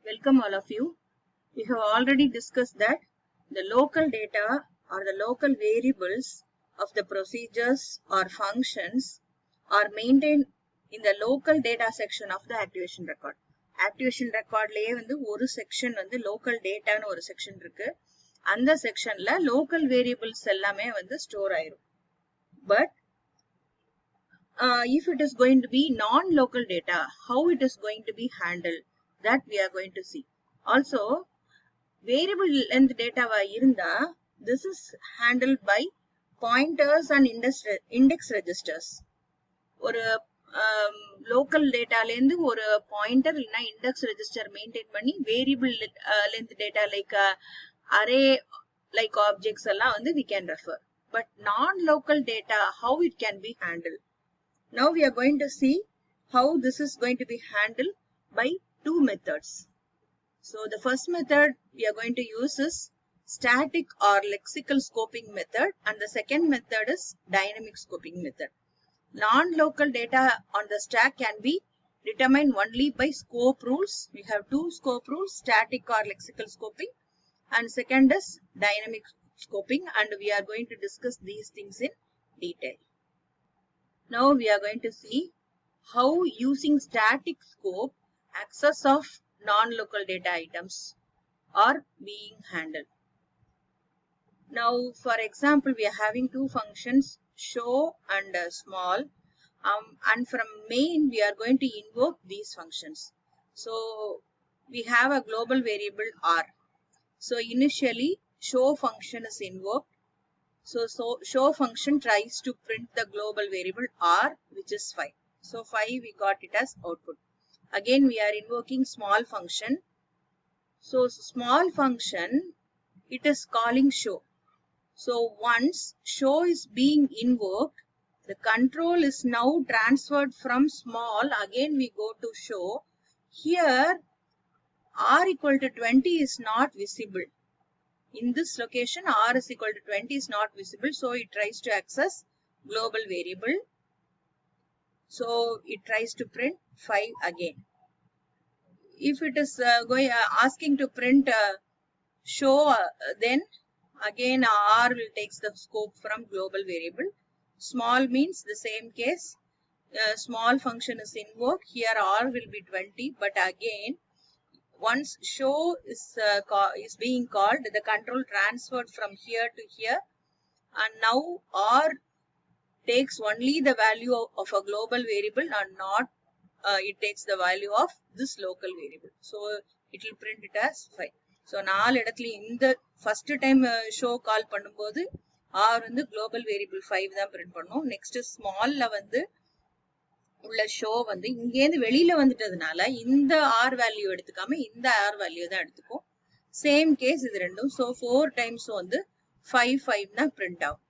Welcome all of you. We have already discussed that the local data or the local variables of the procedures or functions are maintained in the local data section of the activation record. Activation record laye vandu oru section vandu local data nu oru section irukku. அந்த sectionல local variables ellame vandu store ஆயிரும். But if it is going to be non-local data, how it is going to be handled, that we are going to see. Also, variable length data irunda, this is handled by pointers and index registers. ஒரு local data லேந்து ஒரு pointer இல்லனா index register maintain பண்ணி variable length data like array like objects எல்லாம் வந்து we can refer. But non-local data, how it can be handled. Now we are going to see how this is going to be handled by two methods. So the first method we are going to use is static or lexical scoping method, and the second method is dynamic scoping method. Non-local data on the stack can be determined only by scope rules. We have two scope rules, static or lexical scoping, and second is dynamic scoping, and we are going to discuss these things in detail. Now we are going to see how using static scope access of non-local data items are being handled. Now for example, we are having two functions, show and small, and from main we are going to invoke these functions. So we have a global variable r. So initially show function is invoked. So show function tries to print the global variable r, which is 5. So 5 we got it as output. Again we are invoking small function. So small function, it is calling show. So once show is being invoked, the control is now transferred from small. Again we go to show. Here r equal to 20 is not visible. In this location r is equal to 20 is not visible, so it tries to access global variable. So it tries to print 5 again. If it is asking to print show, then again r will takes the scope from global variable. Small means the same case, small function is invoked. Here r will be 20, but again once show is being called, the control transferred from here to here, and now r takes only the value of a global variable and not it takes the value of this local variable. So it will print it as 5. So நாலு இடத்துல இந்த first time show call பண்ணும்போது r வந்து global variable 5 தான் print பண்ணும். Next small ல வந்து உள்ள show வந்து இங்கேந்து வெளியில வந்துட்டதுனால இந்த r value எடுத்துக்காம இந்த r value தான் எடுத்துக்கும். Same case இது ரெண்டும். So 4 times வந்து 5 தான் print ஆகும்.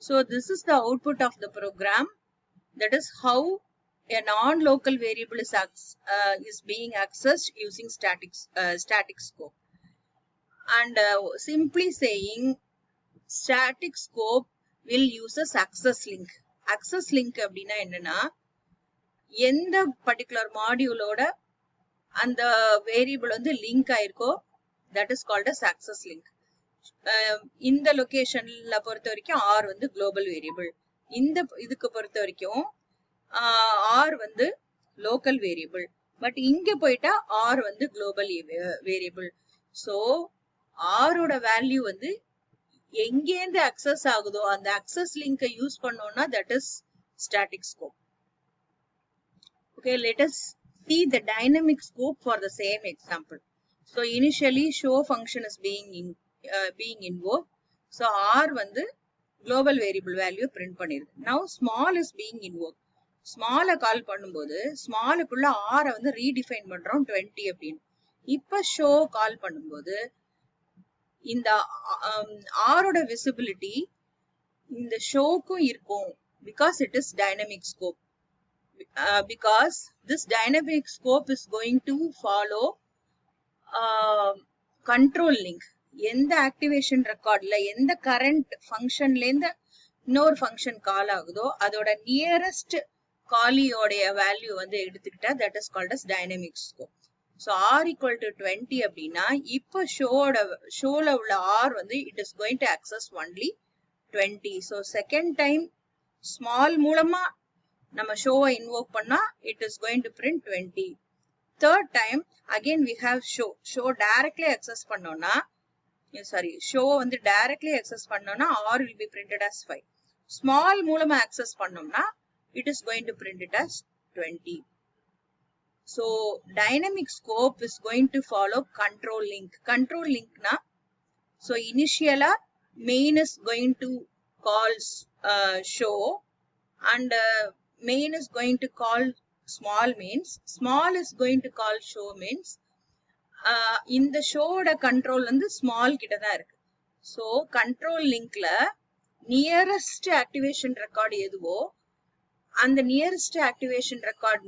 So this is the output of the program. That is how a non-local variable is being accessed using static scope. And simply saying, static scope will use as access link. Access link அப்படினா என்னன்னா, எந்த particular module ஓட அந்த variable வந்து link ஆயிருக்கோ, that is called as access link. இந்த லொகேஷன்ல பொறுத்த வரைக்கும் r வந்து global variable. இந்த இதுக்கு பொறுத்த வரைக்கும் r வந்து local variable. பட் இங்க போயிட்டா r வந்து global variable. So r ஓட வேல்யூ வந்து எங்கேந்து access ஆகுதோ அந்த access link யூஸ் பண்ணோம்னா that is static scope. Okay, let us see the dynamic scope for the same example. So initially show function is being invoked. So r வந்து global variable value print பண்ணிருக்கு. Now small is being invoked. Small கால் பண்ணும்போது small குள்ள r வந்து redefine பண்றோம் 20 அப்படின்னு. இப்ப show கால் பண்ணும்போது இந்த r ஓட visibility இந்த showக்கும் இருக்கும், because it is dynamic scope. Because this dynamic scope is going to follow control link. எந்த activation recordல எந்த current functionல இருந்து இன்னொரு function call ஆகுதோ அதோட nearest callee ஓடைய value வந்து எடுத்துக்கிட்டா that is called as dynamic scope. So R equal to 20 அப்படின்னா இப்போ showல உள்ள R வந்து it is going to access only 20. So second time small மூலமா நம்ம show invoke பண்ணா it is going to print 20. Third time again we have show directly access பண்ணோம்னா show வந்து directly access பண்ணோம்னா R will be printed as 5. Small மூலமா access பண்ணோம்னா it is going to print it as 20. So dynamic scope is going to follow control link. Control link na, so initially main is going to call show and main is going to call small means, small is going to call show means in the show da control and the small kita da irukku. So control link la nearest activation record eduvo and the nearest activation record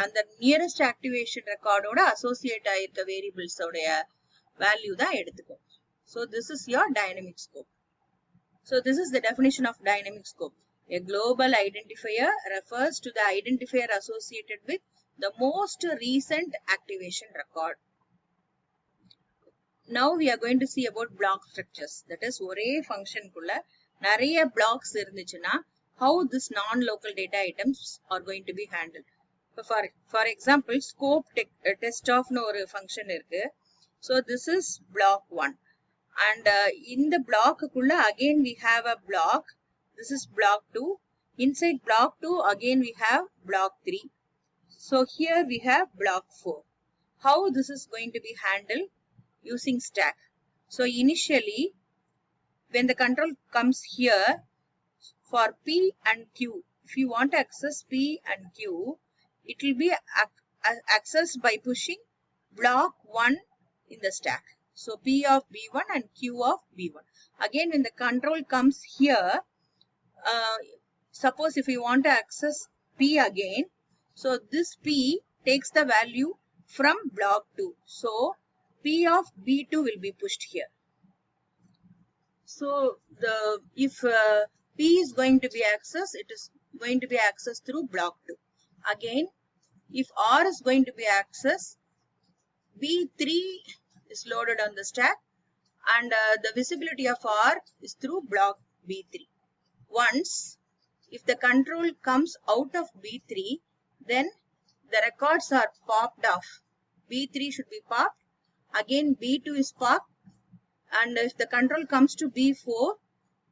and the nearest activation record oda associate aayirka variables oda value da eduthukom. So this is your dynamic scope. So this is the definition of dynamic scope. A global identifier refers to the identifier associated with the most recent activation record. Now we are going to see about block structures. That is ஒரே function குள்ள நிறைய blocks இருந்துச்சுன்னா how this non-local data items are going to be handled. For example, scope test of no function irukku. So this is block 1 and in the block kulla again we have a block. This is block 2. Inside block 2 again we have block 3. So here we have block 4. How this is going to be handled? Using stack. So initially when the control comes here for P and Q, if you want to access P and Q, it will be accessed by pushing block 1 in the stack. So P of B1 and Q of B1. Again when the control comes here, suppose if you want to access P again, so this P takes the value from block 2. So P of B2 will be pushed here. So if P is going to be accessed, it is going to be accessed through block 2. Again, if R is going to be accessed, B3 is loaded on the stack and the visibility of R is through block B3. Once, if the control comes out of B3, then the records are popped off. B3 should be popped. Again, B2 is popped. And if the control comes to B4,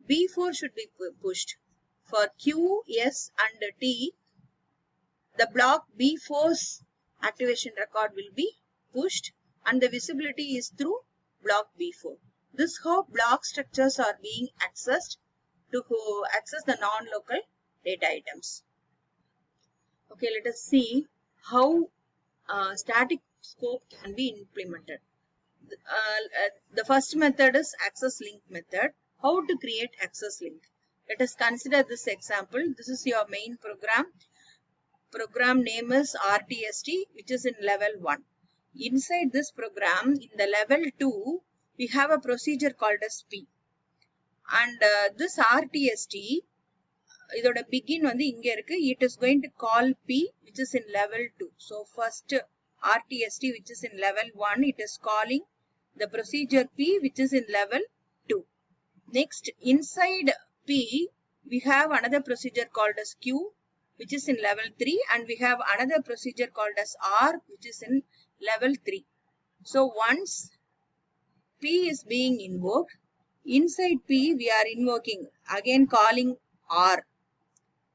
B4 should be pushed. For Q, S and T, the block B4's activation record will be pushed and the visibility is through block B4. This is how block structures are being accessed to access the non-local data items. Okay, let us see how static scope can be implemented. The first method is access link method. How to create access link? Let us consider this example. This is your main program. Program name is RTST, which is in level 1. Inside this program, in the level 2, we have a procedure called as P. And this RTST, idoda begin vandu inga irukku. It is going to call P, which is in level 2. So first RTST, which is in level 1, it is calling the procedure P, which is in level 2. Next, inside P, we have another procedure called as Q, which is in level 3, and we have another procedure called as R, which is in level 3. So once P is being invoked, inside P we are invoking, again calling R.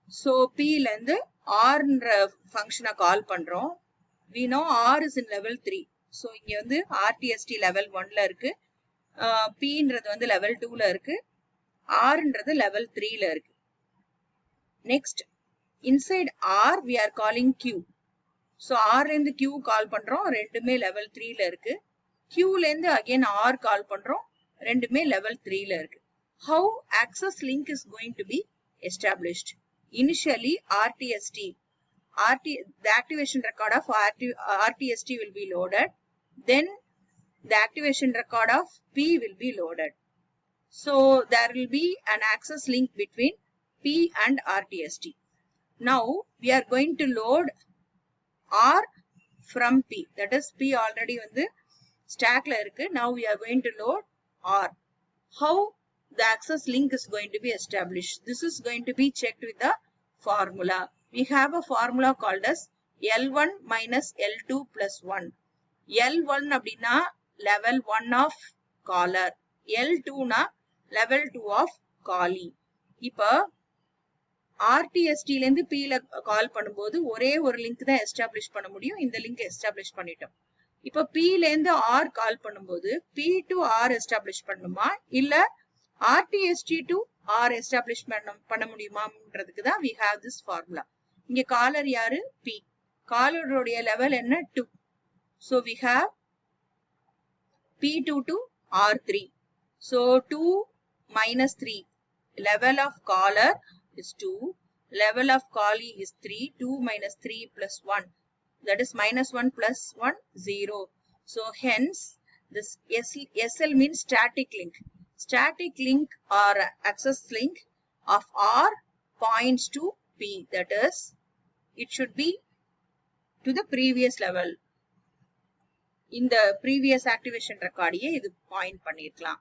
So P lende R function call pandrom. We know R is in level 3. So இங்க வந்து RTST level 1 ல இருக்கு, P ன்றது வந்து level 2 ல இருக்கு, R ன்றது level 3 ல இருக்கு. Next, inside R we are calling Q. So R ல இருந்து Q call பண்றோம், ரெண்டுமே level 3 ல இருக்கு. Q ல இருந்து again R call பண்றோம், ரெண்டுமே level 3 ல இருக்கு. How access link is going to be established? Initially the activation record of RTST will be loaded. Then the activation record of P will be loaded. So there will be an access link between P and RTST. Now we are going to load R from P. That is P already வந்து stackல இருக்கு. Now we are going to load R. How the access link is going to be established? This is going to be checked with the formula. We have a formula called as L1 minus L2 plus 1. L1 அப்படின்னா level 1 of caller. L2 na level 2 of callee. இப்போ RTST ல இருந்து P ல கால் பண்ணும்போது ஒரே ஒரு link தான் establish பண்ண முடியும். இந்த லிங்க் எஸ்டாப்ளிஷ் பண்ணிட்டோம். இப்போ P ல இருந்து R கால் பண்ணும்போது P to R எஸ்டாப்ளிஷ் பண்ணுமா இல்ல RTST to R எஸ்டாப்ளிஷ் பண்ண முடியுமான்றதுக்கு தான் we have this formula. இங்க காலர் யாரு? P. காலருடைய லெவல் என்ன? 2. So we have P2 to R3. So 2 minus 3. Level of caller is 2. Level of callee is 3. 2 minus 3 plus 1. That is minus 1 plus 1, 0. So hence this SL means static link. Static link or access link of R points to P. That is, it should be to the previous level. In the previous activation record, இது point பண்ணிருக்கலாம்.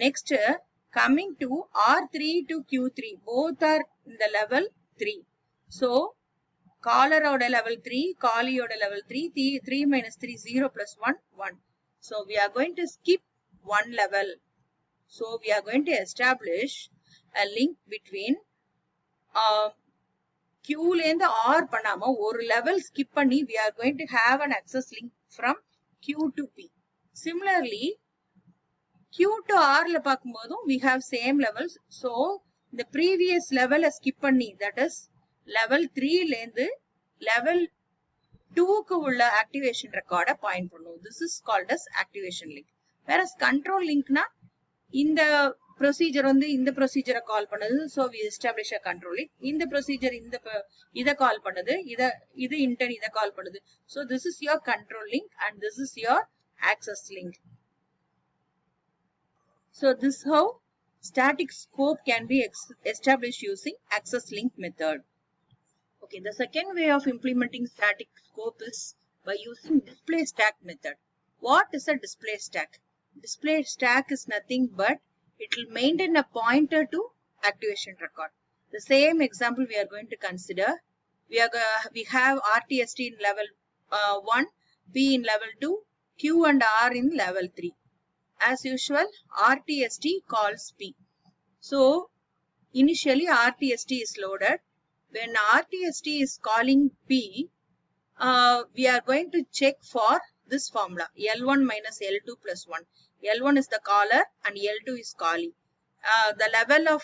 Next, coming to R3 to Q3, both are in the level 3. So, caller oda level 3, callee oda level 3, 3 minus 3, 0 plus 1, 1. So, we are going to skip one level. So, we are going to establish a link between Q ல இருந்து R பண்ணாம ஒரு level skip பண்ணி we are going to have an access link from Q to P. Similarly, Q to R ல பார்க்கும்போதும் we have same levels. So, the previous level skip பண்ணி, that is level 3 ல இருந்து level 2 க்கு உள்ள activation record point பண்ணும். This is called as activation link. Whereas control link na இந்த procedure வந்து இந்த procedure call பண்ணுது. So, we establish a control link. இந்த procedure இத call பண்ணுது. இது intern இத call பண்ணுது. So, this is your control link and this is your access link. So, this is how static scope can be established using access link method. Okay, the second way of implementing static scope is by using display stack method. What is a display stack? Display stack is nothing but it will maintain a pointer to activation record. The same example we are going to consider. We have RTST in level 1, P in level 2, Q and R in level 3. As usual, RTST calls P. So, initially RTST is loaded. When RTST is calling P, we are going to check for this formula, L1 minus L2 plus 1. L1 is the caller and L2 is callee. The level of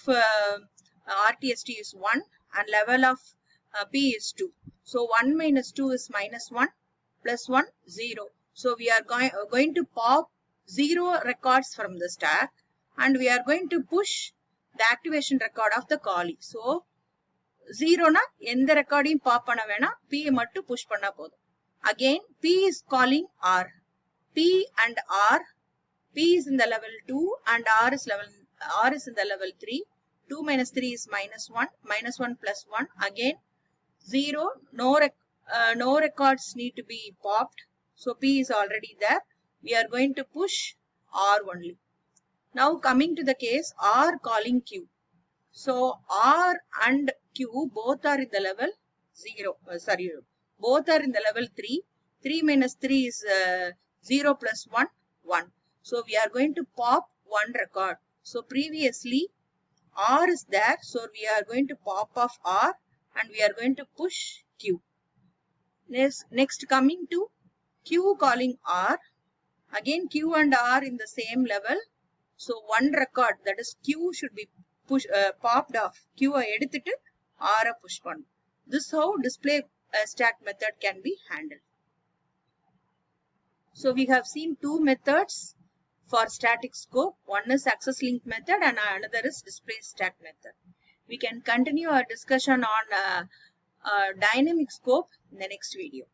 RTST is 1 and level of P is 2. So, 1 minus 2 is minus 1 plus 1, 0. So, we are going to pop 0 records from the stack and we are going to push the activation record of the callee. So, 0 na எந்த ரெக்கார்டையும் pop பண்ண வேணா, P மட்டும் push பண்ணா போதும். Again, P is calling R. P and R, P is in the level 2 and R is in the level 3. 2 minus 3 is minus 1, minus 1 plus 1. Again, 0, no records need to be popped. So, P is already there. We are going to push R only. Now, coming to the case R calling Q. So, R and Q both are in the level 0. Both are in the level 3. 3 minus 3 is 0 plus 1, 1. So, we are going to pop one record. So, previously R is there. So, we are going to pop off R and we are going to push Q. Next coming to Q calling R. Again, Q and R in the same level. So, one record, that is Q should be popped off. Q எடுத்துட்டு R push பண்ணும். This is how display stack method can be handled. So, we have seen two methods for static scope. One is access link method and another is display stack method. We can continue our discussion on dynamic scope in the next video.